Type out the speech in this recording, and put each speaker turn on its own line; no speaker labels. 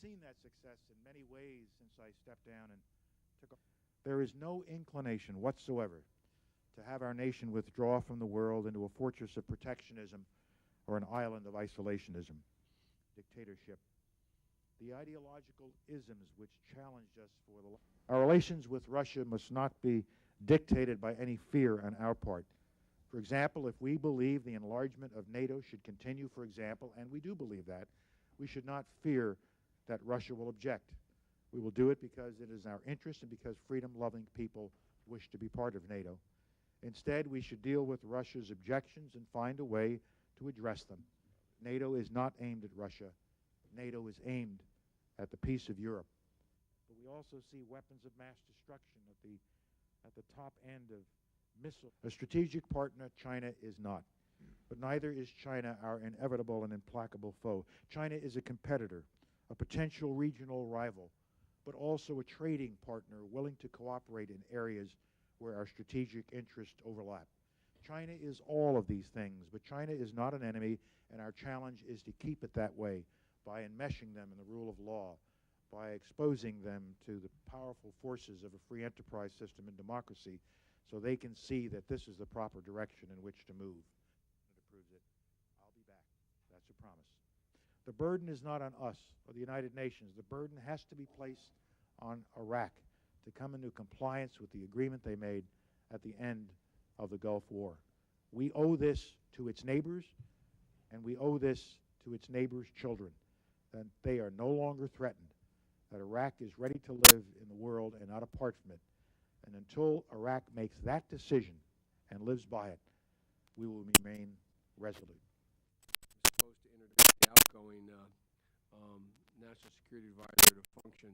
seen that success in many ways since I stepped down and took over. There is no inclination whatsoever to have our nation withdraw from the world into a fortress of protectionism or an island of isolationism, dictatorship. The ideological isms which challenged us for the our relations with Russia must not be dictated by any fear on our part. For example, if we believe the enlargement of NATO should continue, for example, and we do believe that, we should not fear that Russia will object. We will do it because it is our interest and because freedom-loving people wish to be part of NATO. Instead, we should deal with Russia's objections and find a way to address them. NATO is not aimed at Russia. NATO is aimed at the peace of Europe. But we also see weapons of mass destruction at the top end of missiles. A strategic partner, China is not. But neither is China our inevitable and implacable foe. China is a competitor, a potential regional rival, but also a trading partner willing to cooperate in areas where our strategic interests overlap. China is all of these things, but China is not an enemy, and our challenge is to keep it that way by enmeshing them in the rule of law, by exposing them to the powerful forces of a free enterprise system and democracy so they can see that this is the proper direction in which to move. It approves it. I'll be back. That's a promise. The burden is not on us or the United Nations. The burden has to be placed on Iraq to come into compliance with the agreement they made at the end of the Gulf War. We owe this to its neighbors, and we owe this to its neighbors' children, that they are no longer threatened, that Iraq is ready to live in the world and not apart from it. And until Iraq makes that decision and lives by it, we will remain resolute.
We're supposed to introduce the outgoing National Security Advisor to function